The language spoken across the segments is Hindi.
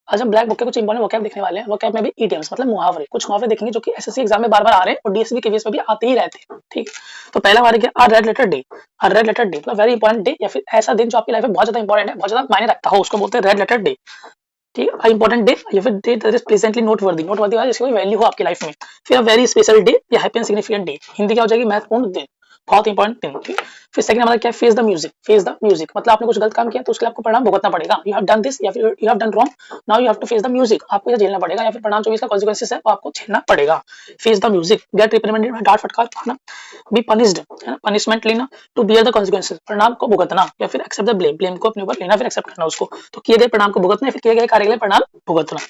आज हम ब्लैक बुक के कुछ इंपॉर्टेंट वोकैब देखने वाले हैं। वोकैब में भी ईडियम्स मतलब मुहावरे, कुछ मुहावरे देखेंगे जो कि एसएससी एग्जाम में बार-बार आ रहे हैं और डीएसबी केवीएस में भी आते ही रहते हैं। ठीक, तो पहला हमारा क्या, अ रेड लेटर डे। अ रेड लेटर डे मतलब वेरी इंपॉर्टेंट डे या फिर ऐसा दिन जो आपकी लाइफ में बहुत ज्यादा इंपॉर्टेंट है, बहुत ज्यादा मायने रखता हो, उसको बोलते हैं रेड लेटर डे। ठीक है, इंपॉर्टेंट डे या फिर day that is presently noteworthy, noteworthy वाला जिसकी कोई वैल्यू हो आपकी लाइफ में। फिर वेरी स्पेशल डे या happy and significant day, Hindi क्या हो जाएगी, महत्वपूर्ण दिन, बहुत इंपॉर्टेंट दिन। ठीक, फिर सेकंड हमारा क्या है, face the music. Face the music मतलब आपने कुछ गलत काम किया तो उसके लिए आपको परिणाम भुगतना पड़ेगा। यू हैव डन दिस या फिर you have done wrong, now you have to face the music, आपको ये झेलना पड़ेगा या फिर परिणाम जो भी इसका कॉन्सिक्वेंसेस है वो आपको झेलना पड़ेगा। फेस द म्यूजिक, गेट रिप्रिमेंडेड, डांट फटकार खाना, बी पनिश्ड है ना, पनिशमेंट लेना, टू बियर द कॉन्सिक्वेंसेस, परिणाम को भुगतना या फिर एक्सेप्ट द ब्लेम, ब्लेम को अपने ऊपर लेना फिर एक्सेप्ट करना उसको। तो किए गए परिणाम को भुगतना या फिर किए गए कार्य के लिए परिणाम भुगतना।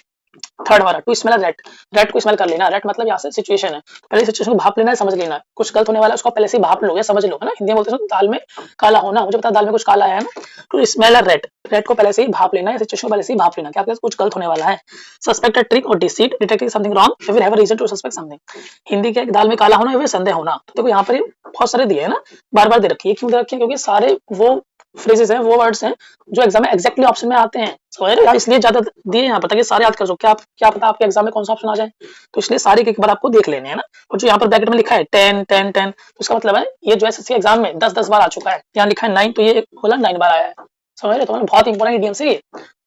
थर्ड हमारा टू स्मेल रेट, रेट को स्मेल कर लेना। रेट मतलब यहाँ से सिचुएशन है, पहले सिचुएशन को भाप लेना है, समझ लेना है। कुछ गलत होने वाला है उसको पहले से ही भाप लो या समझ लो, है ना। हिंदी में बोलते हैं दाल में काला होना, मुझे पता दाल में कुछ काला है ना। टू स्मेल रेट, रेट को पहले से ही भाप लेना या सिचुएशन को पहले से ही भाप लेना कि आपके साथ कुछ गलत होने वाला है। सस्पेक्ट अ ट्रिक और डिसीट, डिटेक्टिंग समथिंग रॉन्ग या फिर have a reason to suspect something. Hindi के दाल में काला होना या फिर संदेह होना। तो देखो यहाँ पर बहुत सारे दिए है ना, बार बार दे रखी है। क्यों दे रखी है, क्योंकि सारे वो फ्रेजेस हैं, वो वर्ड्स हैं जो एग्जाम में एग्जैक्टली ऑप्शन में आते हैं, समझ रहे हो, इसलिए ज्यादा दिए यहाँ पर ताकि सारे याद कर सको। क्या पता आपके एग्जाम में कौन सा ऑप्शन आ जाए, तो इसलिए सारे एक बार आपको देख लेने हैं ना। और जो यहाँ पर ब्रैकेट में लिखा है 10 10 10, तो इसका मतलब है ये जो एसएससी एग्जाम में 10 बार आ चुका है। यहाँ लिखा है 9, तो ये बोला 9 बार आया है, समझ रहे। तो बहुत इंपॉर्टेंट इडियम से ये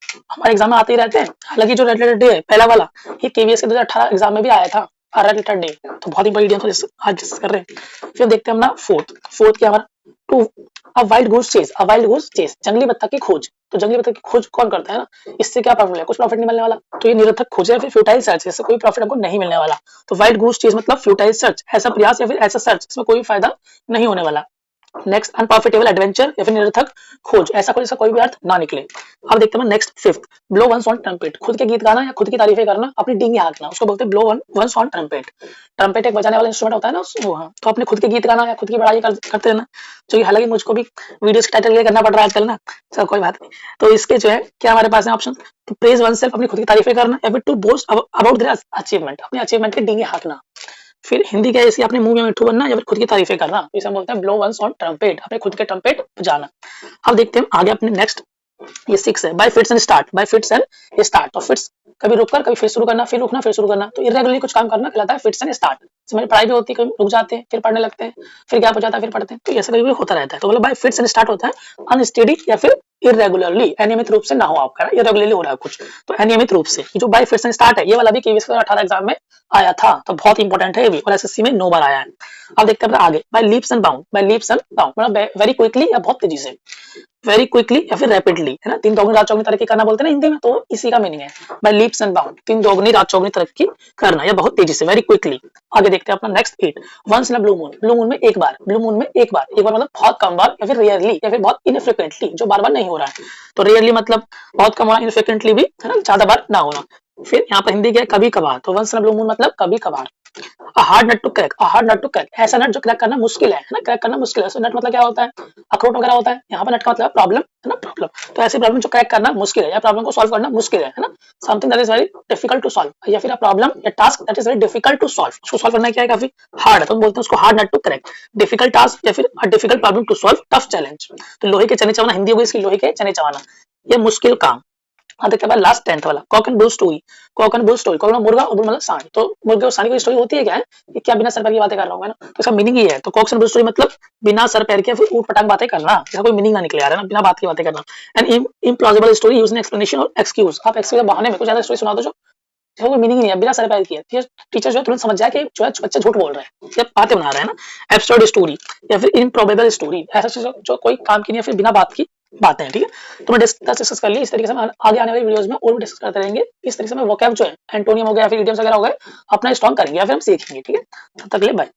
हमारे एग्जाम में आते ही रहते हैं। हालांकि जो रेड लेटर डे है पहला वाला, ये केवीएस के 2018 एग्जाम में भी आया था, रेड लेटर डे, तो बहुत इंपॉर्टेंट इडियम आज डिस्कस कर रहे हैं। फिर देखते हैं अपना फोर्थ क्या हमारा, to a wild goose chase. A wild goose chase, जंगली बत्तख की खोज। तो जंगली बत्तख की खोज कौन करता है ना, इससे क्या प्रॉफिट है, कुछ प्रॉफिट नहीं मिलने वाला, तो ये निरर्थक खोज है, फिर फ्यूटाइल सर्च, इससे कोई प्रॉफिट हमको नहीं मिलने वाला। तो वाइल्ड गूस चेस मतलब फ्यूटाइल सर्च, ऐसा प्रयास या फिर ऐसा सर्च इसमें कोई फायदा नहीं होने वाला। नेक्स्ट अनप्रॉफिटेबल एडवेंचर या फिर निरर्थक खोज, ऐसा कोई इसका कोई भी अर्थ ना निकले। अब देखते हैं next fifth, blow one's on trumpet, खुद के गीत गाना या खुद की तारीफें करना, अपनी डींगे हाँकना, उसको बोलते हैं blow one's on trumpet. Trumpet एक बजाने वाला इंस्ट्रूमेंट होता है ना, वो हाँ, तो अपने खुद के गीत गाना या खुद की बड़ाई करते रहना, जो कि हालांकि मुझको भी वीडियोस के टाइटल के लिए करना पड़ रहा है आजकल ना, चलो कोई बात नहीं। तो इसके जो है क्या हमारे पास है ऑप्शन, तो प्रेज वन सेल्फ, अपनी खुद की तारीफें करना, या फिर to boast about their achievement, अपने अचीवमेंट के डींगे हाँकना। फिर हिंदी क्या है, इसकी अपने मुंह में मिट्ठू बनना या फिर खुद की तारीफें करना, तो इसे हम बोलते हैं ब्लो वंस ऑन ट्रम्पेट, अपने खुद के ट्रम्पेट बजाना। अब देखते हैं आगे अपने नेक्स्ट, ये 6 है, bye fits and start. Bye fits and start, तो फिट्स कभी रुककर कभी फिर शुरू करना, फिर रुकना फिर शुरू करना, तो इरेगुलरली कुछ काम करना कहलाता है फिट्स एंड स्टार्ट। जैसे मेरी पढ़ाई भी होती है, कभी रुक जाते हैं फिर पढ़ने लगते हैं, फिर गैप हो जाता है फिर पढ़ते हैं, तो ऐसा कभी भी होता रहता है। तो मतलब बाय फिट्स एंड स्टार्ट होता है अनस्टेडी या फिर इरेगुलरली, अनियमित रूप से ना हो आपका, इरेगुलरली हो रहा है कुछ, तो अनियमित रूप से। जो बाय फिट्स एंड स्टार्ट है, ये वाला भी केवीएस का 18 एग्जाम में आया था, तो बहुत इंपॉर्टेंट है ये भी, और एसएससी में 9 बार आया है। अब देखते हैं आगे, by leaps and bound. By leaps and bound मतलब वेरी क्विकली या बहुत तेजी से, वेरी क्विकली या फिर रैपिडली, है ना, 3 दोगुनी रात चौगुनी तरक्की करना बोलते हैं ना हिंदी में, तो इसी का मीनिंग है बाय लीप्स एंड बाउंड, 3 दोगुनी रात चौगुनी तरक्की करना या बहुत तेजी से, वेरी क्विकली। आगे देखते हैं अपना next 8, once in a blue moon. Blue moon में एक बार, ब्लू मून में एक बार, एक बार मतलब बहुत कम बार या फिर रेयरली या फिर बहुत इनफ्रीक्वेंटली, जो बार बार नहीं हो रहा है। तो रेयरली मतलब बहुत कम होना, इनफ्रीक्वेंटली भी है ना, ज्यादा बार ना होना। फिर यहाँ पर हिंदी क्या है, कभी कभार, तो once in a blue moon मतलब कभी कभार। A hard nut to crack, a hard nut to crack, ऐसा नट जो क्रैक करना मुश्किल है ना, क्रैक करना मुश्किल है। सो नट मतलब क्या होता है, अखरोट वगैरह होता है, यहाँ पर नट का मतलब प्रॉब्लम है ना, प्रॉब्लम। तो ऐसी प्रॉब्लम जो क्रैक करना मुश्किल है या प्रॉब्लम को सॉल्व करना मुश्किल है ना, something that is very difficult to solve, या फिर अ प्रॉब्लम या task that is very difficult to solve, उसको सॉल्व करना क्या है, काफी हार्ड है, तो हम बोलते हैं उसको hard nut to crack. Difficult task या फिर a difficult problem to solve, tough challenge. तो लोहे के चने चबाना, हिंदी होगी इसकी लोहे के चने चबाना, ये मुश्किल काम। हाँ देखते हैं लास्ट 10th वाला, cock and bull story. Cock and bull story, cock मतलब मुर्गा और बुल मतलब सांड, तो मुर्गे और सांड की स्टोरी होती है क्या है, ये क्या बिना सर पैर की बातें कर रहा हूँ मैं ना, तो इसका मीनिंग ये है। तो कॉक्स एंड बुल स्टोरी मतलब बिना सर पैर के फिर ऊट पटांग बातें करना, इसका कोई मीनिंग ना निकले यार, है ना, बिना बात की बातें करना। एंड इम्प्लॉजिबल स्टोरी यूजिंग एक्सप्लेनेशन और एक्सक्यूज, आप एक्सक्यूज बहाने में कुछ ऐसा स्टोरी सुना दो जो जिसका कोई मीनिंग नहीं है, बिना सर पैर की है, टीचर जो है तुरंत समझ जाए कि जो है बच्चा झूठ बोल रहा है या बातें बना रहा है ना। एब्सर्ड स्टोरी या फिर इम्प्रोबेबल स्टोरी, ऐसा चीज जो कोई काम की नहीं है फिर बिना बात की बातें हैं, ठीक है। तो मैं डिस्कस कर ली, इस तरीके से हम आगे आने वाली वीडियोस में और भी डिस्कस करते रहेंगे। इस तरीके से मैं वोकैब जो है एंटोनियम हो गया या फिर इडियम्स वगैरह हो गए अपना स्ट्रॉन्ग करेंगे या फिर हम सीखेंगे, ठीक है। तब तक के लिए बाय।